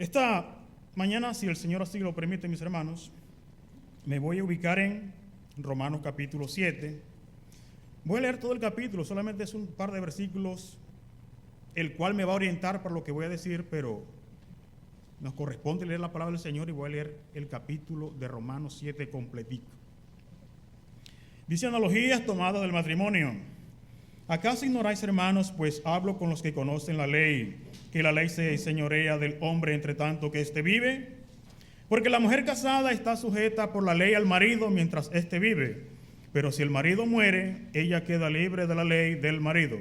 Esta mañana, si el Señor así lo permite, mis hermanos, me voy a ubicar en Romanos capítulo 7. Voy a leer todo el capítulo, solamente es un par de versículos, el cual me va a orientar para lo que voy a decir, pero nos corresponde leer la palabra del Señor y voy a leer el capítulo de Romanos 7 completico. Dice: analogías tomadas del matrimonio. ¿Acaso ignoráis, hermanos, pues hablo con los que conocen la ley, que la ley se señorea del hombre entre tanto que éste vive? Porque la mujer casada está sujeta por la ley al marido mientras éste vive. Pero si el marido muere, ella queda libre de la ley del marido.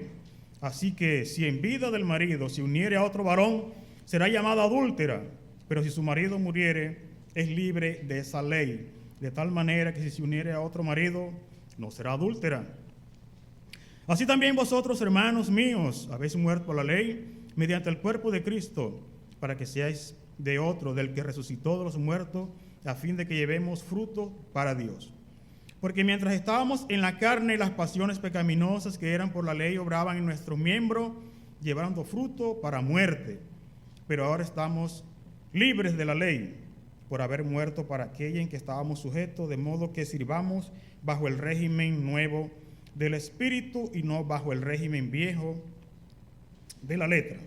Así que si en vida del marido se uniere a otro varón, será llamada adúltera. Pero si su marido muriere, es libre de esa ley. De tal manera que si se uniere a otro marido, no será adúltera. Así también vosotros, hermanos míos, habéis muerto por la ley mediante el cuerpo de Cristo, para que seáis de otro, del que resucitó de los muertos, a fin de que llevemos fruto para Dios. Porque mientras estábamos en la carne, las pasiones pecaminosas que eran por la ley obraban en nuestros miembros, llevando fruto para muerte. Pero ahora estamos libres de la ley, por haber muerto para aquella en que estábamos sujetos, de modo que sirvamos bajo el régimen nuevo del Espíritu y no bajo el régimen viejo de la letra.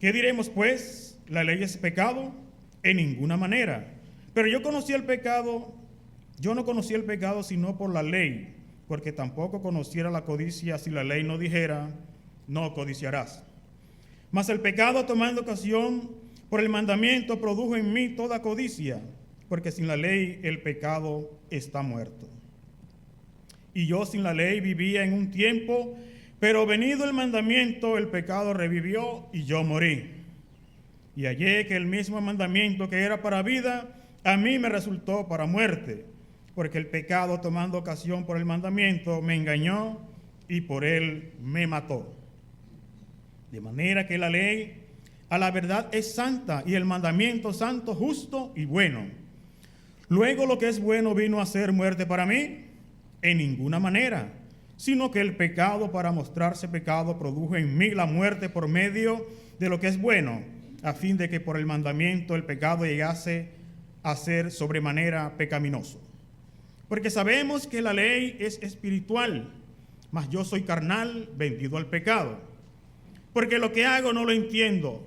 ¿Qué diremos pues? ¿La ley es pecado? En ninguna manera. Pero yo no conocí el pecado sino por la ley, porque tampoco conociera la codicia si la ley no dijera, no codiciarás. Mas el pecado, tomando ocasión por el mandamiento, produjo en mí toda codicia, porque sin la ley el pecado está muerto. Y yo sin la ley vivía en un tiempo, pero venido el mandamiento, el pecado revivió y yo morí. Y hallé que el mismo mandamiento que era para vida, a mí me resultó para muerte, porque el pecado, tomando ocasión por el mandamiento, me engañó y por él me mató. De manera que la ley a la verdad es santa y el mandamiento santo, justo y bueno. Luego lo que es bueno vino a ser muerte para mí, en ninguna manera, sino que el pecado, para mostrarse pecado, produjo en mí la muerte por medio de lo que es bueno, a fin de que por el mandamiento el pecado llegase a ser sobremanera pecaminoso. Porque sabemos que la ley es espiritual, mas yo soy carnal, vendido al pecado. Porque lo que hago no lo entiendo,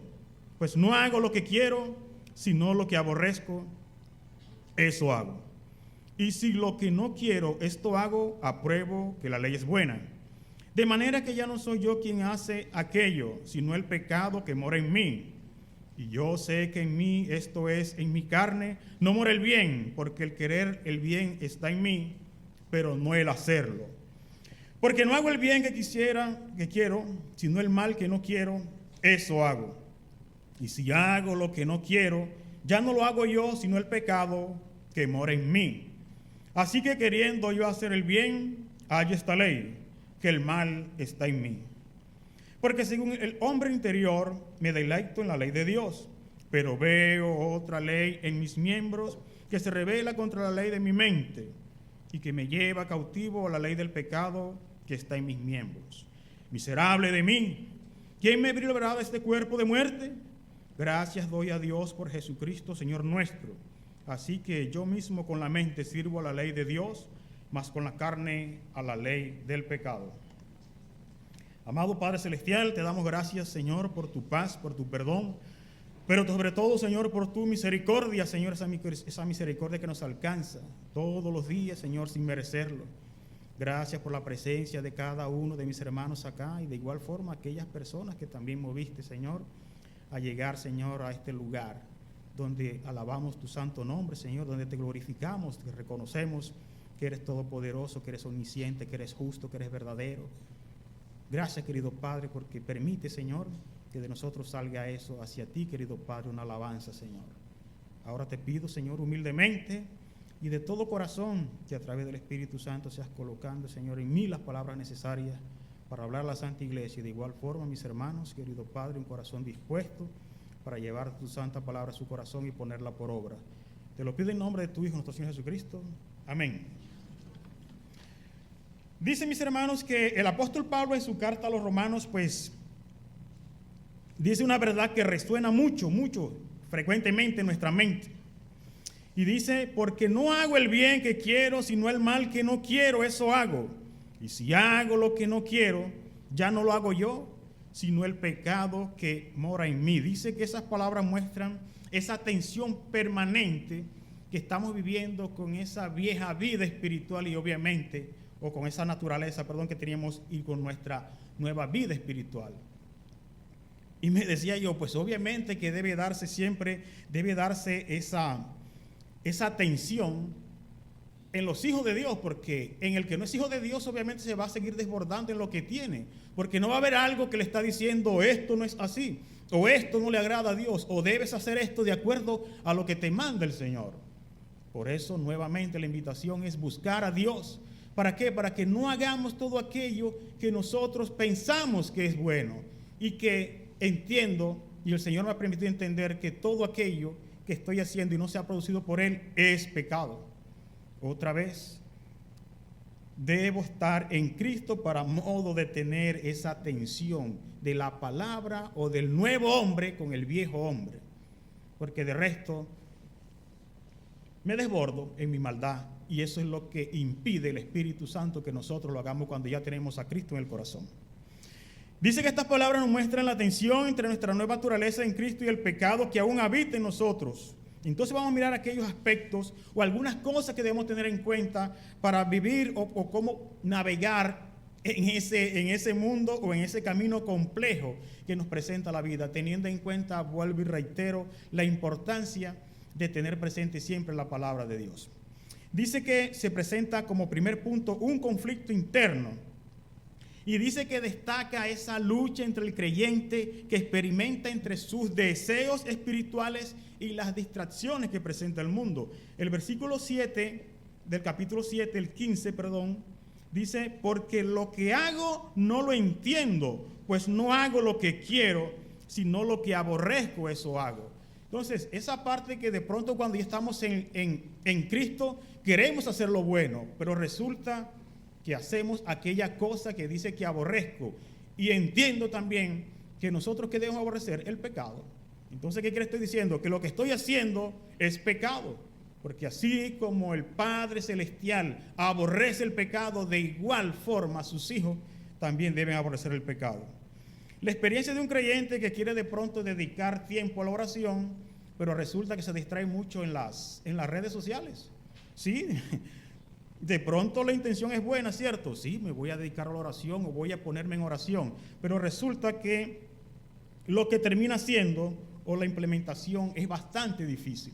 pues no hago lo que quiero, sino lo que aborrezco, eso hago. Y si lo que no quiero, esto hago, apruebo que la ley es buena. De manera que ya no soy yo quien hace aquello, sino el pecado que mora en mí. Y yo sé que en mí, esto es, en mi carne, no mora el bien, porque el querer el bien está en mí, pero no el hacerlo. Porque no hago el bien que quiero, sino el mal que no quiero, eso hago. Y si hago lo que no quiero, ya no lo hago yo, sino el pecado que mora en mí. Así que queriendo yo hacer el bien, hay esta ley, que el mal está en mí. Porque según el hombre interior me deleito en la ley de Dios, pero veo otra ley en mis miembros que se revela contra la ley de mi mente y que me lleva cautivo a la ley del pecado que está en mis miembros. Miserable de mí, ¿quién me librará de este cuerpo de muerte? Gracias doy a Dios por Jesucristo, Señor nuestro. Así que yo mismo con la mente sirvo a la ley de Dios, mas con la carne a la ley del pecado. Amado Padre Celestial, te damos gracias, Señor, por tu paz, por tu perdón, pero sobre todo, Señor, por tu misericordia, Señor, esa misericordia que nos alcanza todos los días, Señor, sin merecerlo. Gracias por la presencia de cada uno de mis hermanos acá y de igual forma aquellas personas que también moviste, Señor, a llegar, Señor, a este lugar donde alabamos tu santo nombre, Señor, donde te glorificamos, te reconocemos que eres todopoderoso, que eres omnisciente, que eres justo, que eres verdadero. Gracias, querido Padre, porque permite, Señor, que de nosotros salga eso hacia ti, querido Padre, una alabanza, Señor. Ahora te pido, Señor, humildemente y de todo corazón, que a través del Espíritu Santo seas colocando, Señor, en mí las palabras necesarias para hablar a la Santa Iglesia. Y de igual forma, mis hermanos, querido Padre, un corazón dispuesto para llevar tu santa palabra a su corazón y ponerla por obra. Te lo pido en nombre de tu Hijo, nuestro Señor Jesucristo. Amén. Dice, mis hermanos, que el apóstol Pablo en su carta a los romanos, pues, dice una verdad que resuena mucho, mucho frecuentemente en nuestra mente. Y dice, porque no hago el bien que quiero, sino el mal que no quiero, eso hago. Y si hago lo que no quiero, ya no lo hago yo, sino el pecado que mora en mí. Dice que esas palabras muestran esa tensión permanente que estamos viviendo con esa vieja vida espiritual y obviamente, o con esa naturaleza, que teníamos y con nuestra nueva vida espiritual. Y me decía yo, pues obviamente que debe darse esa tensión en los hijos de Dios, porque en el que no es hijo de Dios obviamente se va a seguir desbordando en lo que tiene, porque no va a haber algo que le está diciendo esto no es así, o esto no le agrada a Dios, o debes hacer esto de acuerdo a lo que te manda el Señor. Por eso nuevamente la invitación es buscar a Dios. ¿Para qué? Para que no hagamos todo aquello que nosotros pensamos que es bueno, y que entiendo, y el Señor me ha permitido entender que todo aquello que estoy haciendo y no se ha producido por Él es pecado. Otra vez, debo estar en Cristo para modo de tener esa tensión de la palabra o del nuevo hombre con el viejo hombre, porque de resto me desbordo en mi maldad, y eso es lo que impide el Espíritu Santo que nosotros lo hagamos cuando ya tenemos a Cristo en el corazón. Dice que estas palabras nos muestran la tensión entre nuestra nueva naturaleza en Cristo y el pecado que aún habita en nosotros. Entonces vamos a mirar aquellos aspectos o algunas cosas que debemos tener en cuenta para vivir o cómo navegar en ese mundo o en ese camino complejo que nos presenta la vida, teniendo en cuenta, vuelvo y reitero, la importancia de tener presente siempre la palabra de Dios. Dice que se presenta como primer punto un conflicto interno. Y dice que destaca esa lucha entre el creyente que experimenta entre sus deseos espirituales y las distracciones que presenta el mundo. El versículo 7 del capítulo 7, el 15, dice, porque lo que hago no lo entiendo, pues no hago lo que quiero, sino lo que aborrezco, eso hago. Entonces, esa parte que de pronto cuando ya estamos en Cristo, queremos hacer lo bueno, pero resulta que hacemos aquella cosa que dice que aborrezco. Y entiendo también que nosotros que debemos aborrecer el pecado. Entonces, ¿qué estoy diciendo? Que lo que estoy haciendo es pecado. Porque así como el Padre Celestial aborrece el pecado, de igual forma sus hijos también deben aborrecer el pecado. La experiencia de un creyente que quiere de pronto dedicar tiempo a la oración, pero resulta que se distrae mucho en las redes sociales. Sí, de pronto la intención es buena, ¿cierto? Sí, me voy a dedicar a la oración o voy a ponerme en oración, pero resulta que lo que termina siendo o la implementación es bastante difícil.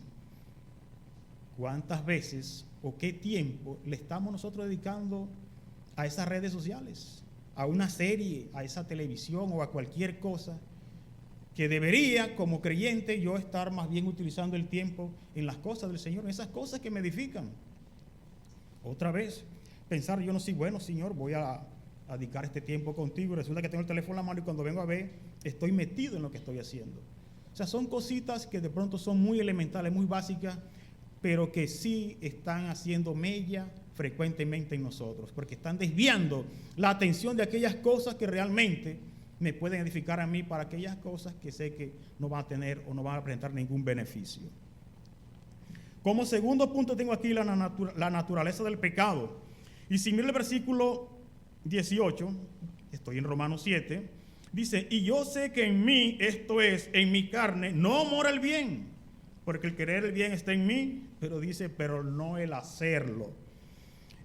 ¿Cuántas veces o qué tiempo le estamos nosotros dedicando a esas redes sociales, a una serie, a esa televisión o a cualquier cosa que debería, como creyente, yo estar más bien utilizando el tiempo en las cosas del Señor, en esas cosas que me edifican? Otra vez, pensar, yo no soy bueno, Señor, voy a dedicar este tiempo contigo, y resulta que tengo el teléfono en la mano y cuando vengo a ver, estoy metido en lo que estoy haciendo. O sea, son cositas que de pronto son muy elementales, muy básicas, pero que sí están haciendo mella frecuentemente en nosotros, porque están desviando la atención de aquellas cosas que realmente me pueden edificar a mí para aquellas cosas que sé que no van a tener o no van a presentar ningún beneficio. Como segundo punto tengo aquí la naturaleza del pecado. Y si mira el versículo 18, estoy en Romanos 7, dice, y yo sé que en mí, esto es, en mi carne, no mora el bien, porque el querer el bien está en mí, pero dice, pero no el hacerlo.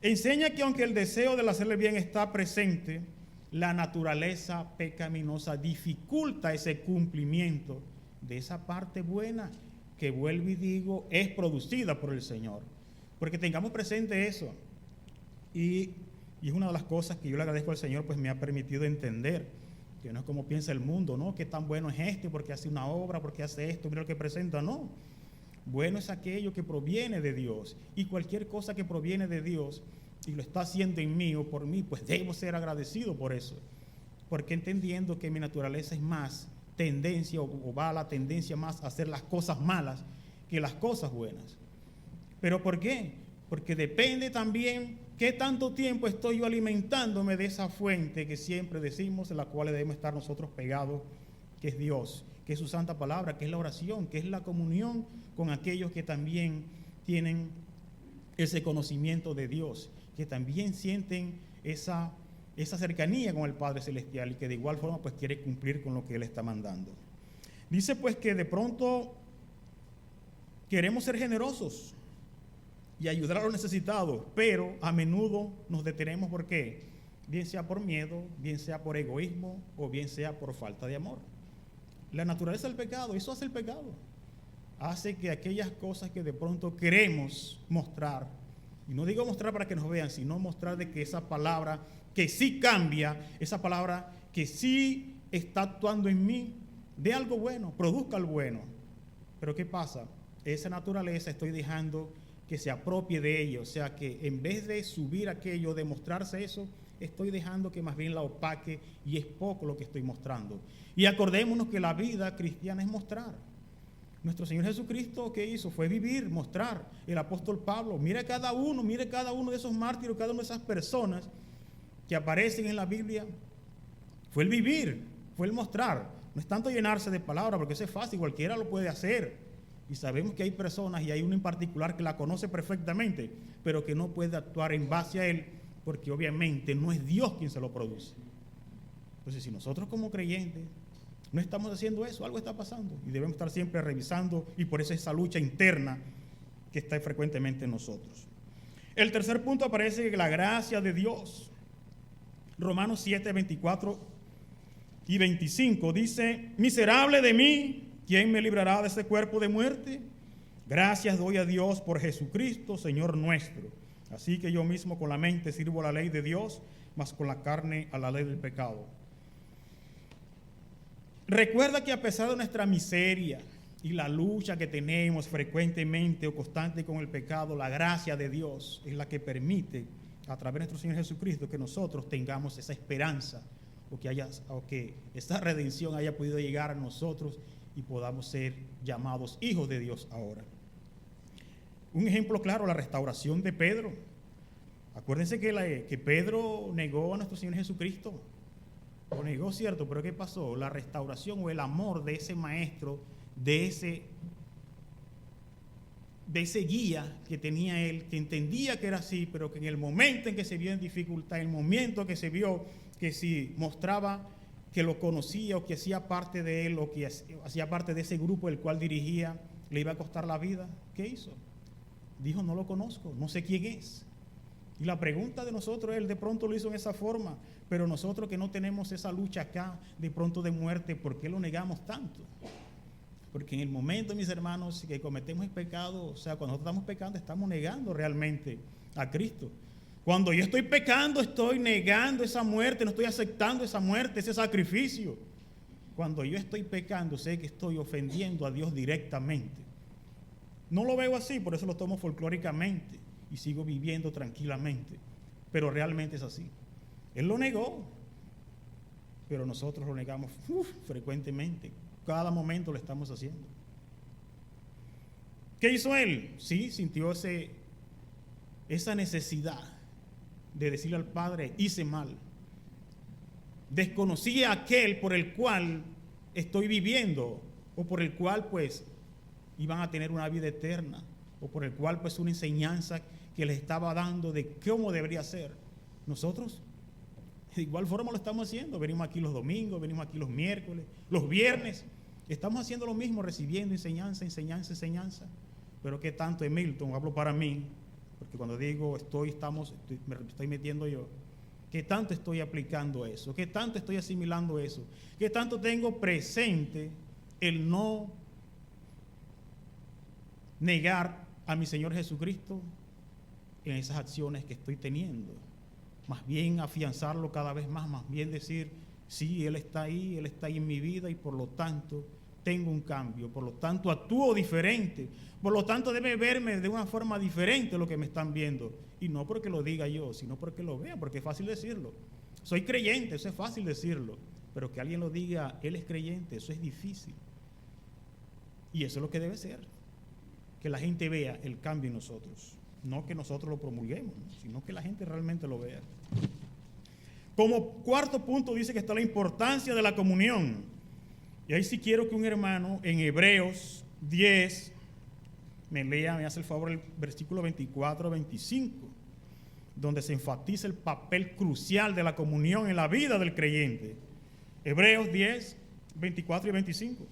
Enseña que aunque el deseo del hacerle bien está presente, la naturaleza pecaminosa dificulta ese cumplimiento de esa parte buena que, vuelvo y digo, es producida por el Señor. Porque tengamos presente eso. Y es una de las cosas que yo le agradezco al Señor, pues me ha permitido entender que no es como piensa el mundo, ¿no? Qué tan bueno es este, porque hace una obra, porque hace esto, mira lo que presenta, no. Bueno es aquello que proviene de Dios, y cualquier cosa que proviene de Dios y lo está haciendo en mí o por mí, pues debo ser agradecido por eso, porque entendiendo que mi naturaleza es más tendencia o va a la tendencia más a hacer las cosas malas que las cosas buenas. ¿Pero por qué? Porque depende también qué tanto tiempo estoy yo alimentándome de esa fuente que siempre decimos, en la cual debemos estar nosotros pegados que es Dios, que es su santa palabra, que es la oración, que es la comunión con aquellos que también tienen ese conocimiento de Dios, que también sienten esa cercanía con el Padre Celestial y que de igual forma pues quiere cumplir con lo que Él está mandando. Dice pues que de pronto queremos ser generosos y ayudar a los necesitados, pero a menudo nos detenemos. ¿Por qué? Bien sea por miedo, bien sea por egoísmo o bien sea por falta de amor. La naturaleza del pecado, eso hace el pecado. Hace que aquellas cosas que de pronto queremos mostrar, y no digo mostrar para que nos vean, sino mostrar de que esa palabra que sí cambia, esa palabra que sí está actuando en mí, dé algo bueno, produzca algo bueno. Pero ¿qué pasa? Esa naturaleza estoy dejando que se apropie de ello, o sea que en vez de subir aquello, de mostrarse eso, estoy dejando que más bien la opaque y es poco lo que estoy mostrando. Y acordémonos que la vida cristiana es mostrar. Nuestro Señor Jesucristo, ¿qué hizo? Fue vivir, mostrar. El apóstol Pablo, mire cada uno de esos mártires, cada una de esas personas que aparecen en la Biblia. Fue el vivir, fue el mostrar. No es tanto llenarse de palabras, porque eso es fácil, cualquiera lo puede hacer. Y sabemos que hay personas, y hay uno en particular que la conoce perfectamente, pero que no puede actuar en base a él, porque obviamente no es Dios quien se lo produce. Entonces, si nosotros como creyentes no estamos haciendo eso, algo está pasando, y debemos estar siempre revisando, y por eso esa lucha interna que está frecuentemente en nosotros. El tercer punto aparece que la gracia de Dios. Romanos 7, 24 y 25 dice: miserable de mí, ¿quién me librará de este cuerpo de muerte? Gracias doy a Dios por Jesucristo, Señor nuestro. Así que yo mismo con la mente sirvo a la ley de Dios, mas con la carne a la ley del pecado. Recuerda que a pesar de nuestra miseria y la lucha que tenemos frecuentemente o constante con el pecado, la gracia de Dios es la que permite, a través de nuestro Señor Jesucristo, que nosotros tengamos esa esperanza o que esa redención haya podido llegar a nosotros y podamos ser llamados hijos de Dios ahora. Un ejemplo claro, la restauración de Pedro. Acuérdense que Pedro negó a nuestro Señor Jesucristo. Lo negó, cierto, pero ¿qué pasó? La restauración o el amor de ese maestro, de ese guía que tenía él, que entendía que era así, pero que en el momento en que se vio en dificultad, en el momento que se vio que si mostraba que lo conocía o que hacía parte de él o que hacía parte de ese grupo el cual dirigía, le iba a costar la vida, ¿qué hizo? Dijo: no lo conozco, no sé quién es. Y la pregunta de nosotros, él de pronto lo hizo en esa forma, pero nosotros que no tenemos esa lucha acá de pronto de muerte, ¿por qué lo negamos tanto? Porque en el momento, mis hermanos, que cometemos el pecado, o sea, cuando nosotros estamos pecando, estamos negando realmente a Cristo. Cuando yo estoy pecando, estoy negando esa muerte, no estoy aceptando esa muerte, ese sacrificio. Cuando yo estoy pecando, sé que estoy ofendiendo a Dios directamente. No lo veo así, por eso lo tomo folclóricamente y sigo viviendo tranquilamente, pero realmente es así. Él lo negó, pero nosotros lo negamos frecuentemente. Cada momento lo estamos haciendo. ¿Qué hizo él? Sí, sintió esa necesidad de decirle al Padre: hice mal. Desconocí a aquel por el cual estoy viviendo, o por el cual pues iban a tener una vida eterna, o por el cual pues una enseñanza que les estaba dando de cómo debería ser. Nosotros de igual forma lo estamos haciendo. Venimos aquí los domingos, venimos aquí los miércoles, los viernes. Estamos haciendo lo mismo, recibiendo enseñanza. Pero ¿qué tanto, Milton? Hablo para mí, porque cuando digo me estoy metiendo yo. ¿Qué tanto estoy aplicando eso? ¿Qué tanto estoy asimilando eso? ¿Qué tanto tengo presente el no negar a mi Señor Jesucristo en esas acciones que estoy teniendo? Más bien afianzarlo cada vez más bien decir: sí, Él está ahí en mi vida, y por lo tanto tengo un cambio, por lo tanto actúo diferente, por lo tanto debe verme de una forma diferente a lo que me están viendo, y no porque lo diga yo, sino porque lo vean, porque es fácil decirlo. Soy creyente, eso es fácil decirlo, pero que alguien lo diga: él es creyente, eso es difícil. Y eso es lo que debe ser, que la gente vea el cambio en nosotros, no que nosotros lo promulguemos, sino que la gente realmente lo vea. Como cuarto punto dice que está la importancia de la comunión. Y ahí sí quiero que un hermano en Hebreos 10 me lea, me hace el favor, el versículo 24-25, donde se enfatiza el papel crucial de la comunión en la vida del creyente. Hebreos 10, 24 y 25.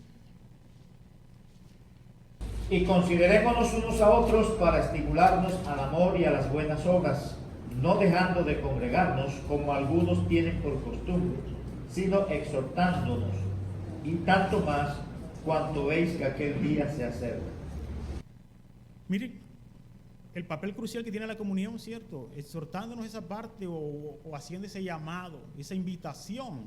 Y considerémonos unos a otros para estimularnos al amor y a las buenas obras, no dejando de congregarnos como algunos tienen por costumbre, sino exhortándonos, y tanto más cuanto veis que aquel día se acerca. Miren, el papel crucial que tiene la comunión, ¿cierto? Exhortándonos esa parte o haciendo ese llamado, esa invitación.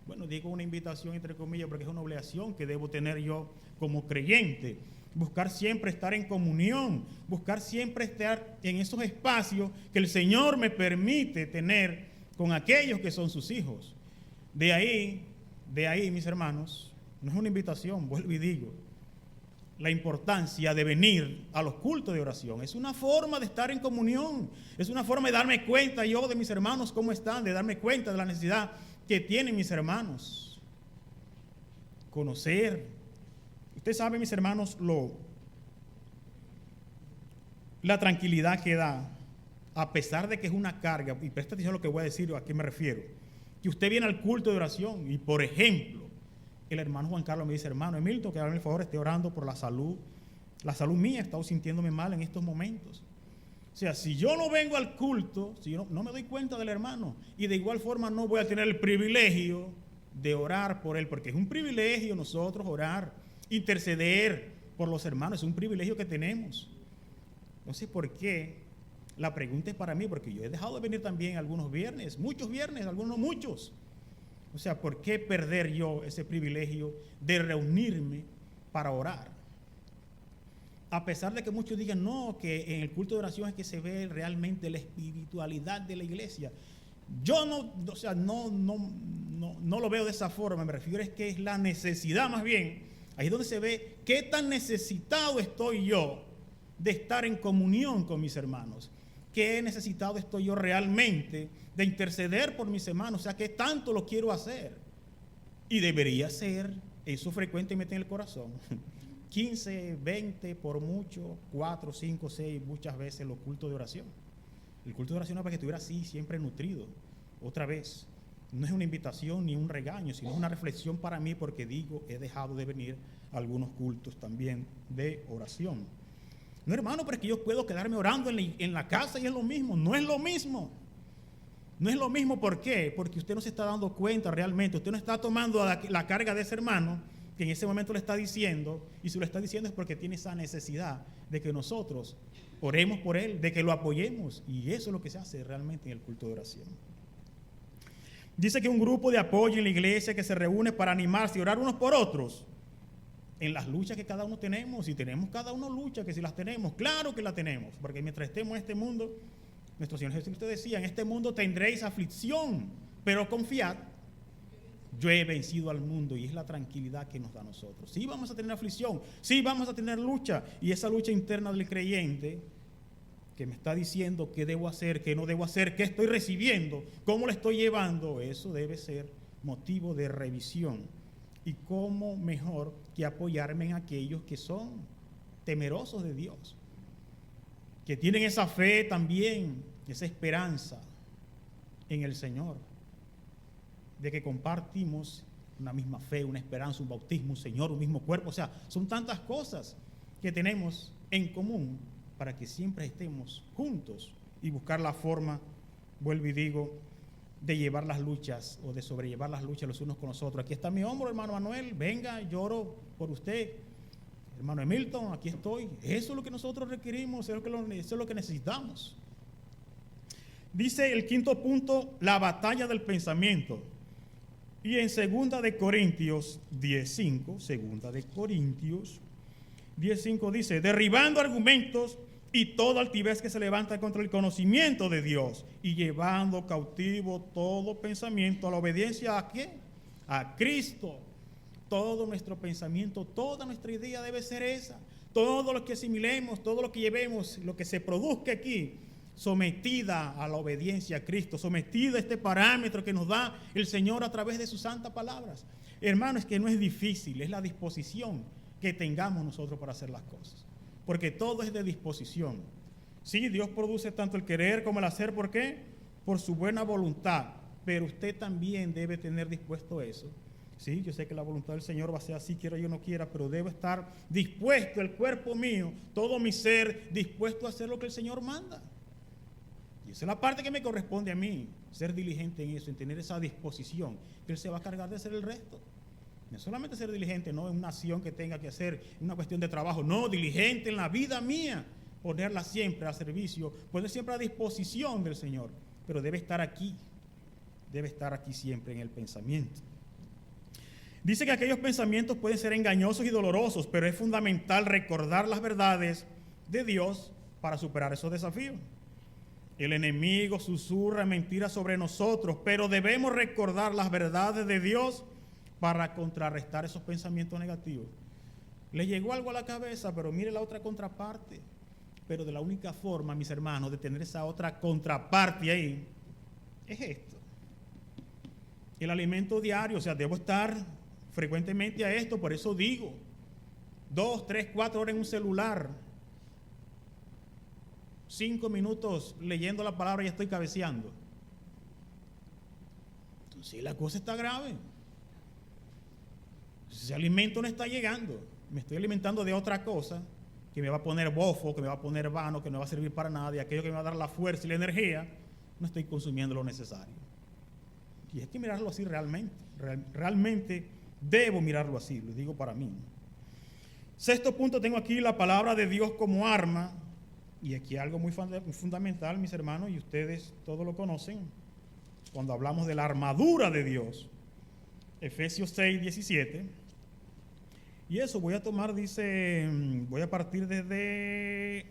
Bueno, digo una invitación entre comillas porque es una obligación que debo tener yo como creyente. Buscar siempre estar en comunión, buscar siempre estar en esos espacios que el Señor me permite tener con aquellos que son sus hijos. De ahí, mis hermanos, no es una invitación, vuelvo y digo, la importancia de venir a los cultos de oración. Es una forma de estar en comunión, es una forma de darme cuenta yo de mis hermanos cómo están, de darme cuenta de la necesidad que tienen mis hermanos. Conocer. Usted sabe, mis hermanos, la tranquilidad que da, a pesar de que es una carga, y presta atención a lo que voy a decir, a qué me refiero, que usted viene al culto de oración y, por ejemplo, el hermano Juan Carlos me dice, hermano Emilton, que hágame el favor, esté orando por la salud mía, he estado sintiéndome mal en estos momentos. O sea, si yo no vengo al culto, si yo no me doy cuenta del hermano, y de igual forma no voy a tener el privilegio de orar por él, porque es un privilegio nosotros orar, interceder por los hermanos, es un privilegio que tenemos. Entonces, ¿por qué? La pregunta es para mí, porque yo he dejado de venir también algunos viernes, muchos viernes, algunos muchos. O sea, ¿por qué perder yo ese privilegio de reunirme para orar? A pesar de que muchos digan, no, que en el culto de oración es que se ve realmente la espiritualidad de la iglesia. Yo no lo veo de esa forma, me refiero es que es la necesidad más bien. Ahí es donde se ve qué tan necesitado estoy yo de estar en comunión con mis hermanos. Qué necesitado estoy yo realmente de interceder por mis hermanos. O sea, qué tanto lo quiero hacer. Y debería ser eso frecuentemente en el corazón. 15, 20, por mucho, 4, 5, 6, muchas veces los cultos de oración. El culto de oración es para que estuviera así, siempre nutrido. Otra vez, no es una invitación ni un regaño, sino una reflexión para mí porque digo, he dejado de venir a algunos cultos también de oración. No, hermano, pero es que yo puedo quedarme orando en la casa y es lo mismo. No es lo mismo. No es lo mismo, ¿por qué? Porque usted no se está dando cuenta realmente. Usted no está tomando la carga de ese hermano que en ese momento le está diciendo, y si lo está diciendo es porque tiene esa necesidad de que nosotros oremos por él, de que lo apoyemos. Y eso es lo que se hace realmente en el culto de oración. Dice que un grupo de apoyo en la iglesia que se reúne para animarse y orar unos por otros en las luchas que cada uno tenemos. Si tenemos cada uno luchas, que si las tenemos, claro que las tenemos, porque mientras estemos en este mundo, nuestro Señor Jesucristo decía, en este mundo tendréis aflicción, pero confiad, yo he vencido al mundo, y es la tranquilidad que nos da a nosotros. Sí vamos a tener aflicción, sí vamos a tener lucha, y esa lucha interna del creyente que me está diciendo qué debo hacer, qué no debo hacer, qué estoy recibiendo, cómo lo estoy llevando, eso debe ser motivo de revisión. Y cómo mejor que apoyarme en aquellos que son temerosos de Dios, que tienen esa fe también, esa esperanza en el Señor, de que compartimos una misma fe, una esperanza, un bautismo, un Señor, un mismo cuerpo. O sea, son tantas cosas que tenemos en común para que siempre estemos juntos y buscar la forma, vuelvo y digo, de llevar las luchas o de sobrellevar las luchas los unos con los otros. Aquí está mi hombro, hermano Manuel, venga, lloro por usted. Hermano Emilton, aquí estoy. Eso es lo que nosotros requerimos, eso es lo que necesitamos. Dice el quinto punto, la batalla del pensamiento. Y en 2 de Corintios 10:5, 2 de Corintios 10:5 dice, derribando argumentos y toda altivez que se levanta contra el conocimiento de Dios, y llevando cautivo todo pensamiento a la obediencia ¿a qué? A Cristo. Todo nuestro pensamiento, toda nuestra idea debe ser esa. Todo lo que asimilemos, todo lo que llevemos, lo que se produzca aquí, sometida a la obediencia a Cristo, sometida a este parámetro que nos da el Señor a través de sus santas palabras. Hermano, es que no es difícil, es la disposición que tengamos nosotros para hacer las cosas. Porque todo es de disposición. Sí, Dios produce tanto el querer como el hacer. ¿Por qué? Por su buena voluntad. Pero usted también debe tener dispuesto eso. Sí, yo sé que la voluntad del Señor va a ser así, quiera yo no quiera, pero debo estar dispuesto, el cuerpo mío, todo mi ser, dispuesto a hacer lo que el Señor manda. Y esa es la parte que me corresponde a mí, ser diligente en eso, en tener esa disposición, que Él se va a cargar de hacer el resto. No solamente ser diligente, no en una acción que tenga que hacer, en una cuestión de trabajo, no, diligente en la vida mía, ponerla siempre al servicio, poner siempre a disposición del Señor, pero debe estar aquí siempre en el pensamiento. Dice que aquellos pensamientos pueden ser engañosos y dolorosos, pero es fundamental recordar las verdades de Dios para superar esos desafíos. El enemigo susurra mentiras sobre nosotros, pero debemos recordar las verdades de Dios para contrarrestar esos pensamientos negativos. Le llegó algo a la cabeza, pero mire la otra contraparte. Pero de la única forma, mis hermanos, de tener esa otra contraparte ahí, es esto. El alimento diario, o sea, debo estar frecuentemente a esto, por eso digo, 2, 3, 4 horas en un celular, 5 minutos leyendo la palabra y ya estoy cabeceando. Entonces la cosa está grave. Ese alimento no está llegando, me estoy alimentando de otra cosa que me va a poner bofo, que me va a poner vano, que no va a servir para nada, y aquello que me va a dar la fuerza y la energía, no estoy consumiendo lo necesario. Y hay que mirarlo así realmente. Realmente debo mirarlo así, lo digo para mí. Sexto punto, tengo aquí la palabra de Dios como arma. Y aquí algo muy fundamental, mis hermanos, y ustedes todos lo conocen, cuando hablamos de la armadura de Dios. Efesios 6, 17. Y eso voy a tomar, dice, voy a partir desde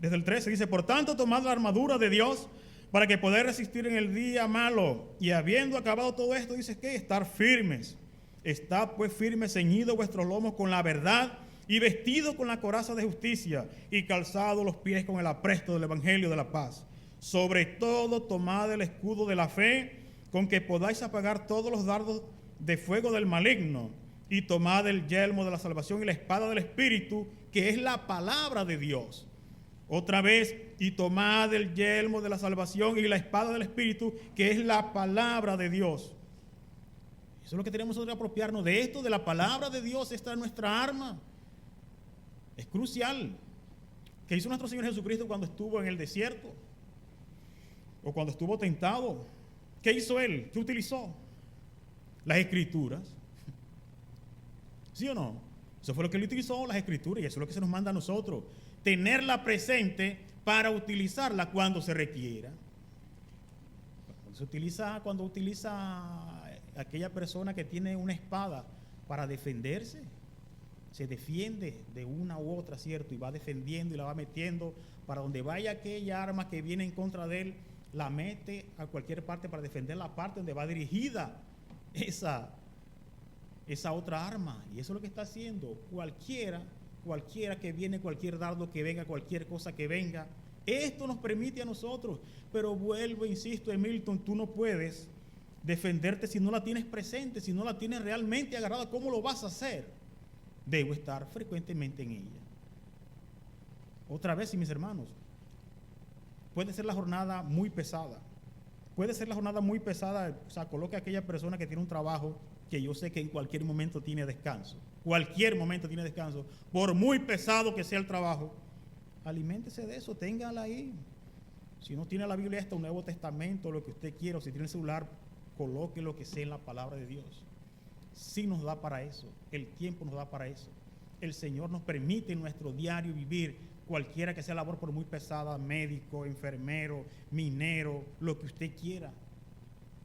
el 13. Dice, por tanto, tomad la armadura de Dios para que podáis resistir en el día malo. Y habiendo acabado todo esto, dice que estar firmes. Estad pues firmes, ceñidos vuestros lomos con la verdad y vestidos con la coraza de justicia y calzados los pies con el apresto del evangelio de la paz. Sobre todo tomad el escudo de la fe con que podáis apagar todos los dardos de fuego del maligno, y tomad el yelmo de la salvación y la espada del Espíritu, que es la palabra de Dios. Otra vez, y tomad el yelmo de la salvación y la espada del Espíritu, que es la palabra de Dios. Eso es lo que tenemos nosotros que apropiarnos de esto, de la palabra de Dios. Esta es nuestra arma. Es crucial. ¿Qué hizo nuestro Señor Jesucristo cuando estuvo en el desierto? O cuando estuvo tentado. ¿Qué hizo Él? ¿Qué utilizó? Las Escrituras. ¿Sí o no? Eso fue lo que Él utilizó, las Escrituras, y eso es lo que se nos manda a nosotros. Tenerla presente para utilizarla cuando se requiera. Cuando utiliza aquella persona que tiene una espada para defenderse, se defiende de una u otra, ¿cierto? Y va defendiendo y la va metiendo para donde vaya aquella arma que viene en contra de él, la mete a cualquier parte para defender la parte donde va dirigida esa otra arma. Y eso es lo que está haciendo cualquiera que viene, cualquier dardo que venga, cualquier cosa que venga. Esto nos permite a nosotros, pero vuelvo, insisto, Milton, tú no puedes defenderte si no la tienes presente, si no la tienes realmente agarrada. ¿Cómo lo vas a hacer? Debo estar frecuentemente en ella. Otra vez, mis hermanos, puede ser la jornada muy pesada. Puede ser la jornada muy pesada, o sea, coloque a aquella persona que tiene un trabajo que yo sé que en cualquier momento tiene descanso. Cualquier momento tiene descanso. Por muy pesado que sea el trabajo, aliméntese de eso, téngala ahí. Si no tiene la Biblia esta, un Nuevo Testamento, lo que usted quiera, o si tiene el celular, coloque lo que sea en la palabra de Dios. Sí nos da para eso, el tiempo nos da para eso. El Señor nos permite en nuestro diario vivir, cualquiera que sea labor por muy pesada, médico, enfermero, minero, lo que usted quiera.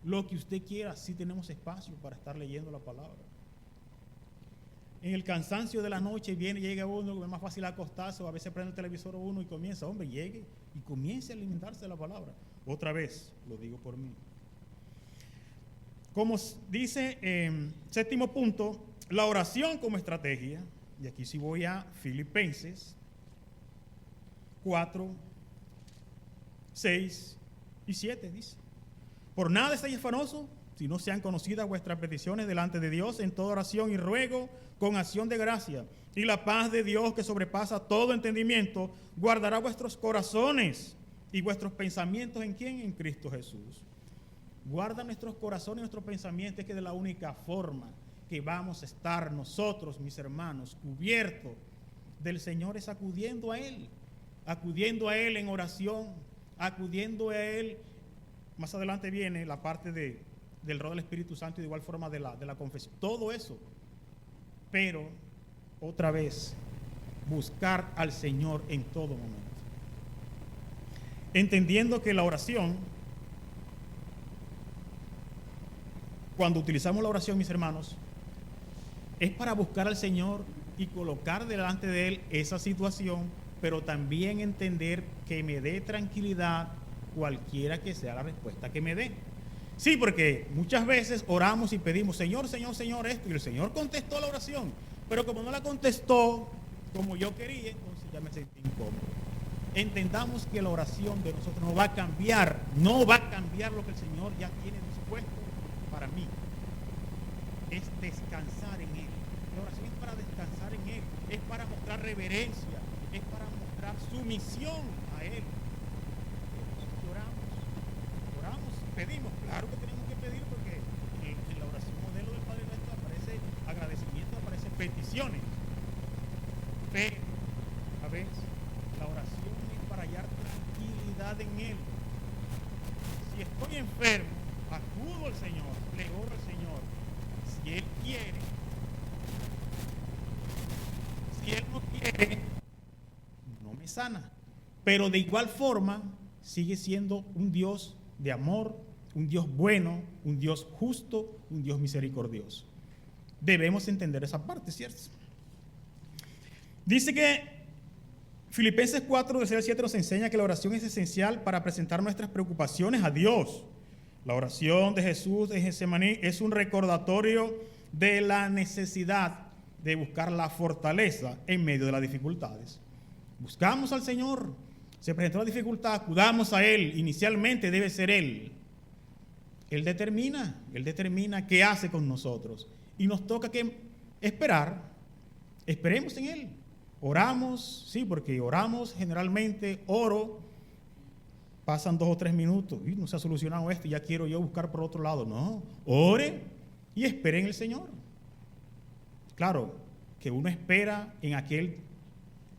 Lo que usted quiera, sí tenemos espacio para estar leyendo la palabra. En el cansancio de la noche llega uno, es más fácil acostarse, o a veces prende el televisor uno y comienza, llegue y comience a alimentarse de la palabra. Otra vez, lo digo por mí. Como dice, séptimo punto, la oración como estrategia, y aquí sí voy a Filipenses 4, 6 y 7, dice. Por nada estáis afanosos, si no sean conocidas vuestras peticiones delante de Dios en toda oración y ruego con acción de gracia. Y la paz de Dios, que sobrepasa todo entendimiento, guardará vuestros corazones y vuestros pensamientos, ¿en quién? En Cristo Jesús. Guarda nuestros corazones y nuestros pensamientos, es que de la única forma que vamos a estar nosotros, mis hermanos, cubiertos del Señor es acudiendo a Él en oración, acudiendo a Él. Más adelante viene la parte del rol del Espíritu Santo y de igual forma de la confesión. Todo eso. Pero, otra vez, buscar al Señor en todo momento. Entendiendo que la oración, cuando utilizamos la oración, mis hermanos, es para buscar al Señor y colocar delante de Él esa situación, pero también entender que me dé tranquilidad cualquiera que sea la respuesta que me dé. Sí, porque muchas veces oramos y pedimos, Señor, Señor, Señor, esto, y el Señor contestó la oración, pero como no la contestó como yo quería, entonces ya me sentí incómodo. Entendamos que la oración de nosotros no va a cambiar lo que el Señor ya tiene dispuesto para mí. Es descansar en Él. La oración es para descansar en Él, es para mostrar reverencia, es para mostrar sumisión a Él. Oramos, pedimos, claro que tenemos que pedir, porque en la oración modelo del Padre Nuestro aparece agradecimiento, aparecen peticiones. Pero, a veces, la oración es para hallar tranquilidad en Él. Si estoy enfermo, acudo al Señor, le oro al Señor. Si Él quiere, si Él no quiere, no me sana. Pero de igual forma, sigue siendo un Dios de amor, un Dios bueno, un Dios justo, un Dios misericordioso. Debemos entender esa parte, ¿cierto? Dice que Filipenses 4, del 6 al 7 nos enseña que la oración es esencial para presentar nuestras preocupaciones a Dios. La oración de Jesús en Getsemaní es un recordatorio de la necesidad de buscar la fortaleza en medio de las dificultades. Buscamos al Señor, se presentó la dificultad, acudamos a Él. Inicialmente debe ser Él. Él determina qué hace con nosotros. Y nos toca que esperemos en Él. Oramos, sí, porque oramos generalmente, pasan 2 o 3 minutos, y no se ha solucionado esto, ya quiero yo buscar por otro lado. No, ore y espere en el Señor. Claro, que uno espera en aquel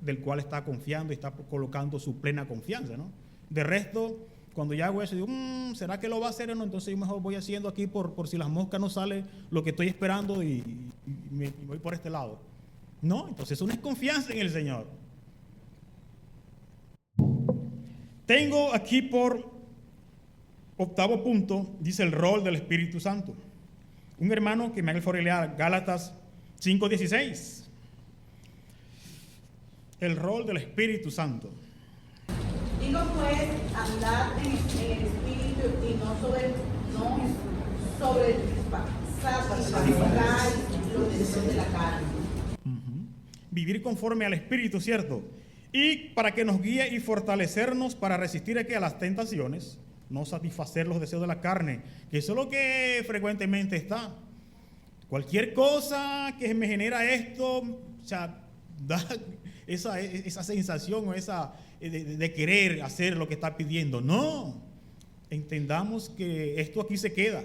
del cual está confiando y está colocando su plena confianza, ¿no? De resto, cuando ya hago eso, digo, ¿será que lo va a hacer o no? Entonces yo mejor voy haciendo aquí por si las moscas no sale lo que estoy esperando y me voy por este lado. No, entonces eso no es confianza en el Señor. Tengo aquí por 8º punto, dice el rol del Espíritu Santo. Un hermano que me haga el favor de leer Gálatas 5:16. El rol del Espíritu Santo. Digo pues, andad en el Espíritu y no satisfagáis los deseos de la carne. Vivir conforme al Espíritu, ¿cierto? Y para que nos guíe y fortalecernos para resistir a las tentaciones, no satisfacer los deseos de la carne, que eso es lo que frecuentemente está. Cualquier cosa que me genera esto, o sea, da esa sensación o esa de querer hacer lo que está pidiendo. No, entendamos que esto aquí se queda.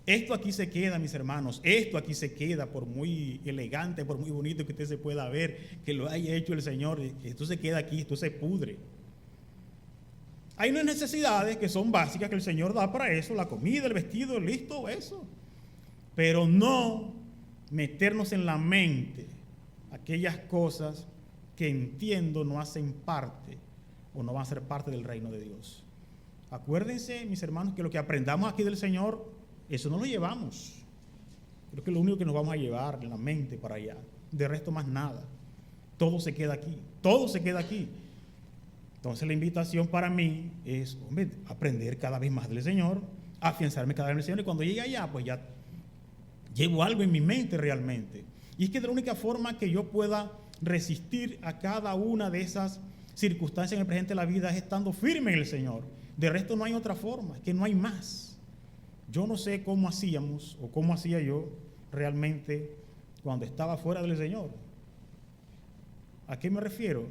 Esto aquí se queda, mis hermanos. Esto aquí se queda, por muy elegante, por muy bonito que usted se pueda ver, que lo haya hecho el Señor. Esto se queda aquí, esto se pudre. Hay unas necesidades que son básicas que el Señor da para eso, la comida, el vestido, listo, eso. Pero no meternos en la mente aquellas cosas que entiendo no hacen parte o no van a ser parte del reino de Dios. Acuérdense, mis hermanos, que lo que aprendamos aquí del Señor, eso no lo llevamos. Creo que es lo único que nos vamos a llevar en la mente para allá. De resto, más nada. Todo se queda aquí. Todo se queda aquí. Entonces, la invitación para mí es, aprender cada vez más del Señor, afianzarme cada vez en el Señor. Y cuando llegue allá, pues ya llevo algo en mi mente realmente. Y es que de la única forma que yo pueda resistir a cada una de esas circunstancias en el presente de la vida es estando firme en el Señor. De resto, no hay otra forma, es que no hay más. Yo no sé cómo hacíamos o cómo hacía yo realmente cuando estaba fuera del Señor. ¿A qué me refiero?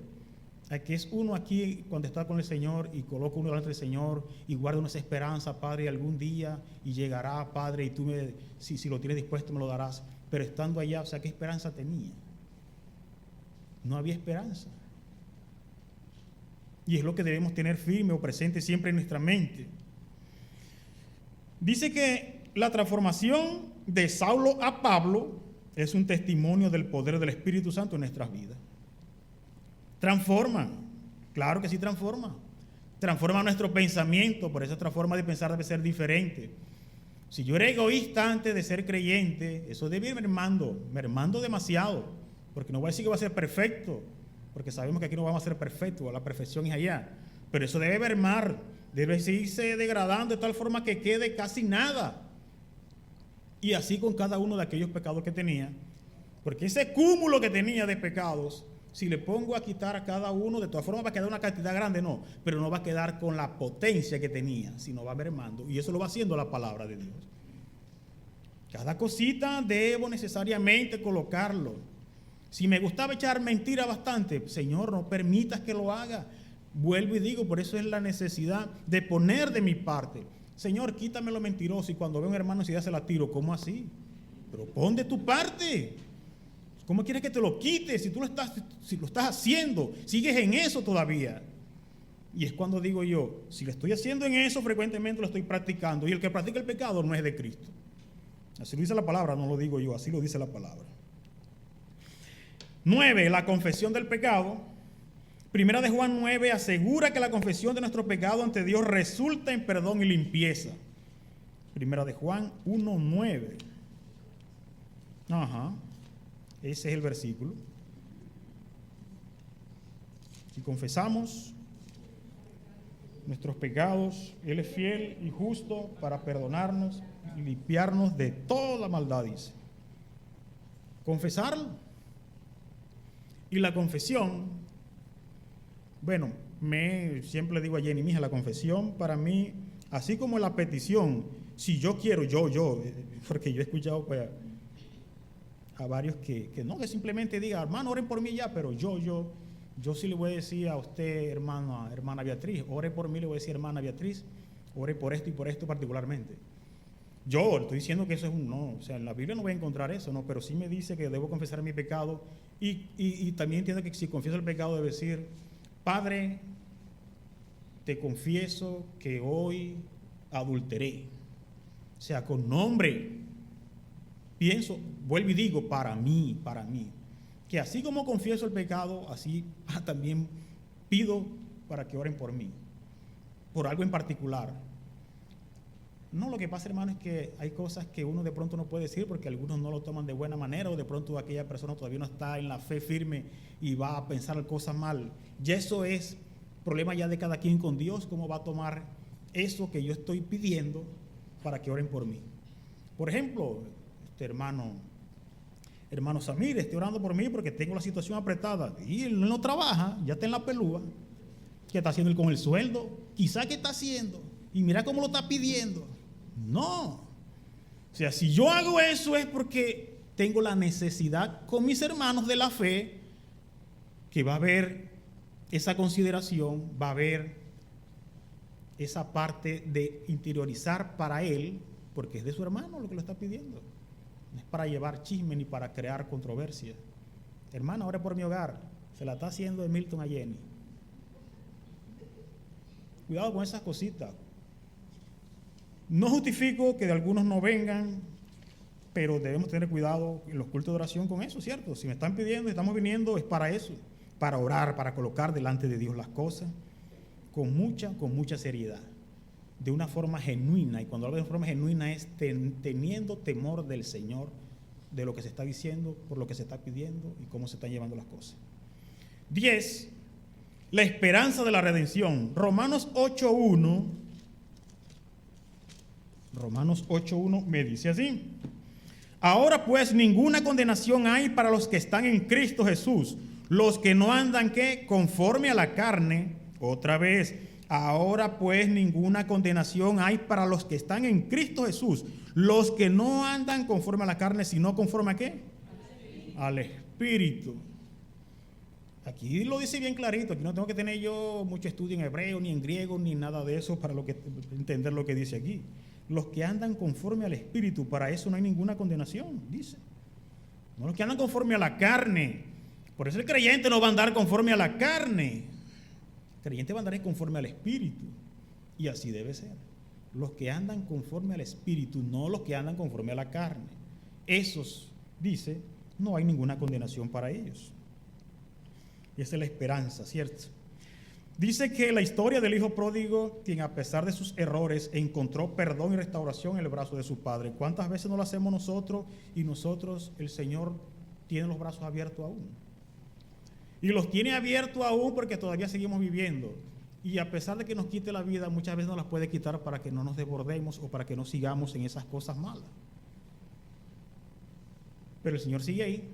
A que es uno aquí cuando está con el Señor y coloca uno delante del Señor y guarda una esperanza, Padre, algún día y llegará, Padre, y tú si lo tienes dispuesto me lo darás. Pero estando allá, o sea, ¿qué esperanza tenía? No había esperanza. Y es lo que debemos tener firme o presente siempre en nuestra mente. Dice que la transformación de Saulo a Pablo es un testimonio del poder del Espíritu Santo en nuestras vidas. Transforma, claro que sí transforma. Transforma nuestro pensamiento, por eso nuestra forma de pensar debe ser diferente. Si yo era egoísta antes de ser creyente, eso debe ir mermando demasiado, porque no voy a decir que va a ser perfecto, porque sabemos que aquí no vamos a ser perfectos, la perfección es allá, pero eso debe mermar, debe irse degradando de tal forma que quede casi nada. Y así con cada uno de aquellos pecados que tenía, porque ese cúmulo que tenía de pecados, si le pongo a quitar a cada uno, de todas formas va a quedar una cantidad grande, no, pero no va a quedar con la potencia que tenía, sino va mermando, y eso lo va haciendo la palabra de Dios. Cada cosita debo necesariamente colocarlo. Si me gustaba echar mentira bastante, Señor, no permitas que lo haga. Vuelvo y digo, por eso es la necesidad de poner de mi parte. Señor, quítame lo mentiroso, y cuando veo a un hermano si ya se la tiro, ¿cómo así? Pero pon de tu parte. ¿Cómo quieres que te lo quite si lo estás haciendo? Sigues en eso todavía. Y es cuando digo yo, si le estoy haciendo en eso, frecuentemente lo estoy practicando. Y el que practica el pecado no es de Cristo. Así lo dice la palabra, no lo digo yo, así lo dice la palabra. 9. La confesión del pecado. Primera de Juan 9 asegura que la confesión de nuestro pecado ante Dios resulta en perdón y limpieza. Primera de Juan 1:9. Ajá. Ese es el versículo. Si confesamos nuestros pecados, Él es fiel y justo para perdonarnos y limpiarnos de toda maldad, dice. Confesarlo. Y la confesión, bueno, siempre le digo a Jenny, mija, la confesión para mí, así como la petición, si yo quiero, porque yo he escuchado pues, a varios que no, que simplemente diga, hermano, oren por mí ya, pero yo sí le voy a decir a usted, hermana Beatriz, ore por mí, le voy a decir, hermana Beatriz, ore por esto y por esto particularmente. Yo estoy diciendo que eso es un no, o sea, en la Biblia no voy a encontrar eso, no, pero sí me dice que debo confesar mi pecado y también entiendo que si confieso el pecado debo decir, Padre, te confieso que hoy adulteré, o sea, con nombre. Pienso, vuelvo y digo, para mí, que así como confieso el pecado, así también pido para que oren por mí, por algo en particular. No, lo que pasa, hermano, es que hay cosas que uno de pronto no puede decir porque algunos no lo toman de buena manera o de pronto aquella persona todavía no está en la fe firme y va a pensar cosas mal. Ya eso es problema ya de cada quien con Dios, cómo va a tomar eso que yo estoy pidiendo para que oren por mí. Por ejemplo, hermano Samir, esté orando por mí porque tengo la situación apretada y él no trabaja, ya está en la pelúa. ¿Qué está haciendo él con el sueldo? Quizá qué está haciendo y mira cómo lo está pidiendo. No, o sea, si yo hago eso es porque tengo la necesidad con mis hermanos de la fe, que va a haber esa consideración, va a haber esa parte de interiorizar para él, porque es de su hermano lo que lo está pidiendo. No es para llevar chisme ni para crear controversia. Hermana, ore por mi hogar. Se la está haciendo de Milton a Jenny. Cuidado con esas cositas. No justifico que de algunos no vengan, pero debemos tener cuidado en los cultos de oración con eso, ¿cierto? Si me están pidiendo, estamos viniendo, es para eso, para orar, para colocar delante de Dios las cosas con mucha seriedad, de una forma genuina. Y cuando hablo de forma genuina es teniendo temor del Señor, de lo que se está diciendo, por lo que se está pidiendo y cómo se están llevando las cosas. 10. La esperanza de la redención. Romanos 8:1 me dice así: ahora pues ninguna condenación hay para los que están en Cristo Jesús, los que no andan, ¿qué? Conforme a la carne, otra vez, ahora pues ninguna condenación hay para los que están en Cristo Jesús, los que no andan conforme a la carne, sino conforme a ¿qué? Al Espíritu. Aquí lo dice bien clarito, aquí no tengo que tener yo mucho estudio en hebreo, ni en griego, ni nada de eso para entender lo que dice aquí. Los que andan conforme al Espíritu, para eso no hay ninguna condenación, dice. No los que andan conforme a la carne. Por eso el creyente no va a andar conforme a la carne. El creyente va a andar conforme al Espíritu. Y así debe ser. Los que andan conforme al Espíritu, no los que andan conforme a la carne. Esos, dice, no hay ninguna condenación para ellos. Y esa es la esperanza, ¿cierto? Dice que la historia del hijo pródigo, quien a pesar de sus errores encontró perdón y restauración en el brazo de su padre. ¿Cuántas veces no lo hacemos nosotros y nosotros, el Señor, tiene los brazos abiertos aún? Y los tiene abiertos aún porque todavía seguimos viviendo. Y a pesar de que nos quite la vida, muchas veces nos las puede quitar para que no nos desbordemos o para que no sigamos en esas cosas malas. Pero el Señor sigue ahí,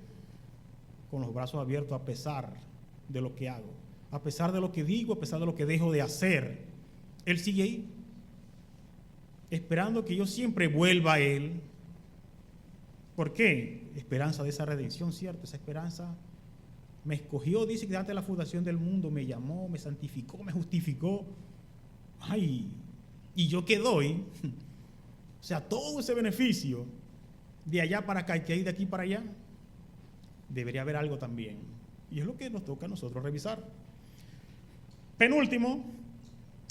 con los brazos abiertos a pesar de lo que hago, a pesar de lo que digo, a pesar de lo que dejo de hacer. Él sigue ahí, esperando que yo siempre vuelva a Él. ¿Por qué? Esperanza de esa redención, ¿cierto? Esa esperanza me escogió, dice que antes de la fundación del mundo me llamó, me santificó, me justificó. Ay, y yo qué doy. O sea, todo ese beneficio de allá para acá y que hay de aquí para allá, debería haber algo también. Y es lo que nos toca a nosotros revisar. Penúltimo,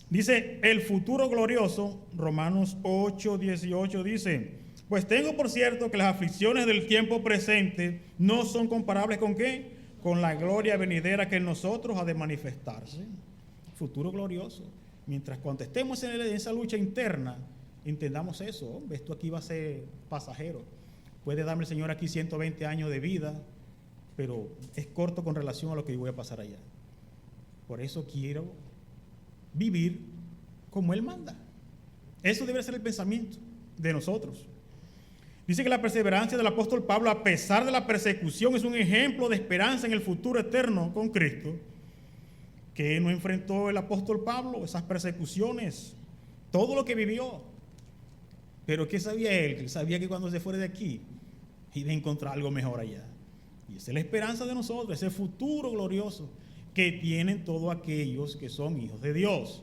dice el futuro glorioso. Romanos 8:18 dice: pues tengo por cierto que las aflicciones del tiempo presente no son comparables ¿con qué? Con la gloria venidera que en nosotros ha de manifestarse. Futuro glorioso. Mientras cuando estemos en esa lucha interna, entendamos eso. Hombre, esto aquí va a ser pasajero. Puede darme el Señor aquí 120 años de vida, pero es corto con relación a lo que yo voy a pasar allá. Por eso quiero vivir como Él manda. Eso debe ser el pensamiento de nosotros. Dice que la perseverancia del apóstol Pablo, a pesar de la persecución, es un ejemplo de esperanza en el futuro eterno con Cristo. Que no enfrentó el apóstol Pablo, esas persecuciones, todo lo que vivió. Pero ¿qué sabía él? Él sabía que cuando se fuera de aquí iba a encontrar algo mejor allá. Y esa es la esperanza de nosotros, ese futuro glorioso que tienen todos aquellos que son hijos de Dios.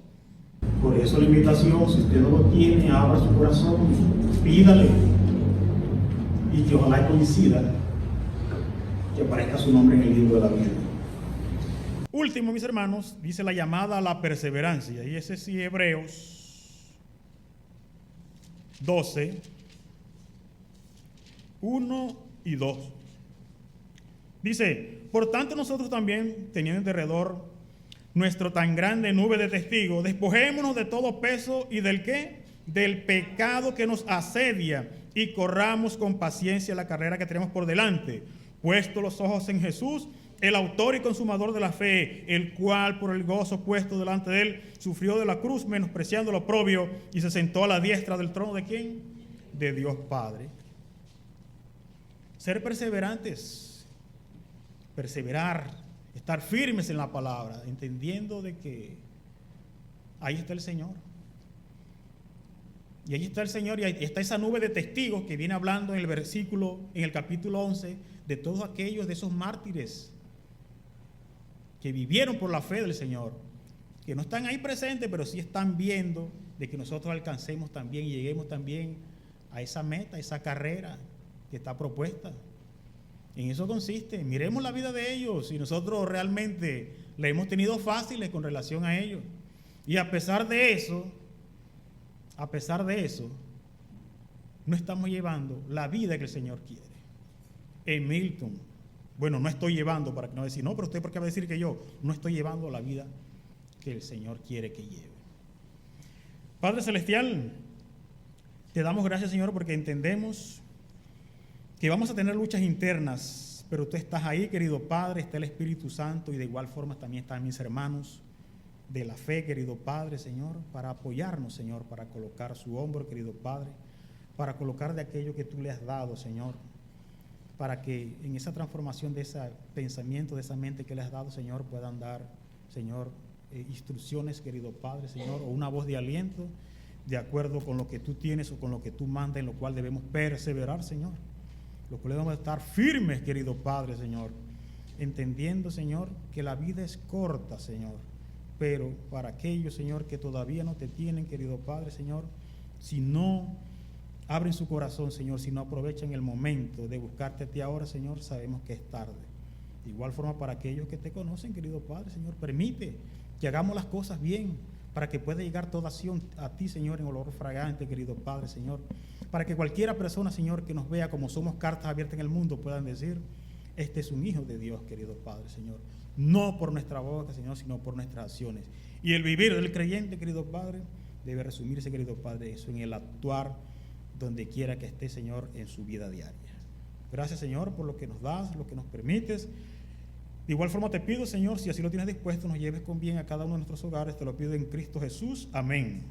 Por eso la invitación, si usted no lo tiene, abra su corazón, pídale. Y que ojalá coincida que aparezca su nombre en el libro de la vida. Último, mis hermanos, dice la llamada a la perseverancia. Y ese sí, Hebreos 12, 1 y 2. Dice: por tanto nosotros también, teniendo en derredor nuestro tan grande nube de testigos, despojémonos de todo peso y del ¿qué? Del pecado que nos asedia, y corramos con paciencia la carrera que tenemos por delante, puesto los ojos en Jesús, el autor y consumador de la fe, el cual por el gozo puesto delante de él sufrió de la cruz, menospreciando lo oprobio, y se sentó a la diestra del trono ¿de quién? De Dios Padre. Ser perseverantes, perseverar, estar firmes en la palabra, entendiendo de que ahí está el Señor. Y ahí está el Señor, y ahí está esa nube de testigos que viene hablando en el capítulo 11, de todos aquellos, de esos mártires que vivieron por la fe del Señor, que no están ahí presentes, pero sí están viendo de que nosotros alcancemos también y lleguemos también a esa meta, a esa carrera que está propuesta. En eso consiste. Miremos la vida de ellos y nosotros realmente la hemos tenido fáciles con relación a ellos. Y a pesar de eso, no estamos llevando la vida que el Señor quiere. En Milton, bueno, no estoy llevando, para que no decir, no, pero usted, ¿por qué va a decir que yo? No estoy llevando la vida que el Señor quiere que lleve. Padre Celestial, te damos gracias, Señor, porque entendemos que vamos a tener luchas internas, pero tú estás ahí, querido Padre, está el Espíritu Santo, y de igual forma también están mis hermanos de la fe, querido Padre, Señor, para apoyarnos, Señor, para colocar su hombro, querido Padre, para colocar de aquello que tú le has dado, Señor, para que en esa transformación de ese pensamiento, de esa mente que le has dado, Señor, puedan dar, Señor, instrucciones, querido Padre, Señor, o una voz de aliento, de acuerdo con lo que tú tienes o con lo que tú mandas, en lo cual debemos perseverar, Señor. Lo cual debemos estar firmes, querido Padre, Señor, entendiendo, Señor, que la vida es corta, Señor, pero para aquellos, Señor, que todavía no te tienen, querido Padre, Señor, si no abren su corazón, Señor, si no aprovechan el momento de buscarte a ti ahora, Señor, sabemos que es tarde. De igual forma, para aquellos que te conocen, querido Padre, Señor, permite que hagamos las cosas bien, para que pueda llegar toda acción a ti, Señor, en olor fragante, querido Padre, Señor, para que cualquiera persona, Señor, que nos vea como somos cartas abiertas en el mundo, puedan decir: este es un hijo de Dios, querido Padre, Señor, no por nuestra boca, Señor, sino por nuestras acciones. Y el vivir del creyente, querido Padre, debe resumirse, querido Padre, eso en el actuar donde quiera que esté, Señor, en su vida diaria. Gracias, Señor, por lo que nos das, lo que nos permites. De igual forma te pido, Señor, si así lo tienes dispuesto, nos lleves con bien a cada uno de nuestros hogares. Te lo pido en Cristo Jesús. Amén.